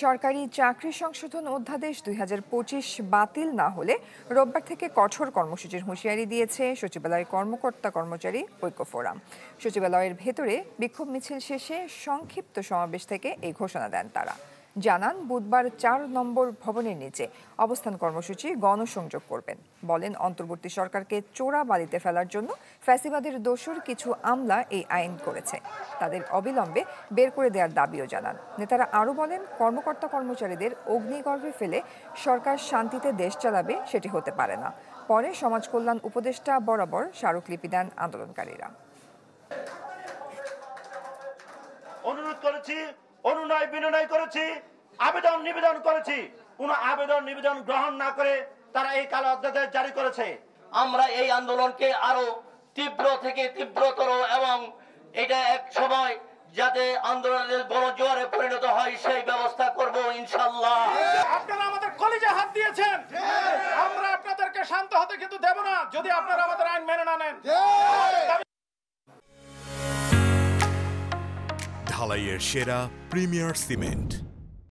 সরকারি চাকরি সংশোধন অধ্যাদেশ ২০২৫ বাতিল না হলে রোববার থেকে কঠোর কর্মসূচির হুঁশিয়ারি দিয়েছে সচিবালয়ের কর্মকর্তা কর্মচারী ঐক্য ফোরাম। সচিবালয়ের ভেতরে বিক্ষোভ মিছিল শেষে সংক্ষিপ্ত সমাবেশ থেকে এই ঘোষণা দেন তারা। জানান বুধবার ৪ নম্বর ভবনের নিচে অবস্থান কর্মসূচি গণসংযোগ করবেন। বলেন অন্তর্বর্তী সরকারকে চোরা বালিতে ফেলার জন্য ফ্যাসিবাদের দোসর কিছু আমলা এই আইন করেছে, তাদের অবিলম্বে বের করে দেওয়ার দাবিও জানান। নেতারা আরও বলেন কর্মকর্তা কর্মচারীদের অগ্নিগর্ভে ফেলে সরকার শান্তিতে দেশ চালাবে সেটি হতে পারে না। পরে সমাজ কল্যাণ উপদেষ্টা বরাবর স্মারকলিপি দেন আন্দোলনকারীরা। অনুরোধ করেছি, অনুনয় বিনয় করেছি, আবেদন নিবেদন করেছি, কোন আবেদন নিবেদন গ্রহণ না করে তারা এই কালো অধ্যাদেশ জারি করেছে। আমরা এই আন্দোলনকে আরো তীব্র থেকে তীব্রতর এবং এটা এক সময় যাতে আন্দোলনের গণজোয়ারে পরিণত হয় সেই ব্যবস্থা করব ইনশাআল্লাহ। আপনারা আমাদের কলিজা হাত দিয়েছেন, আমরা আপনাদেরকে শান্ত হতে কিন্তু দেব না যদি আপনারা আমাদের আইন মেনে না নেন। ঢালাইয়ের সেরা প্রিমিয়ার সিমেন্ট।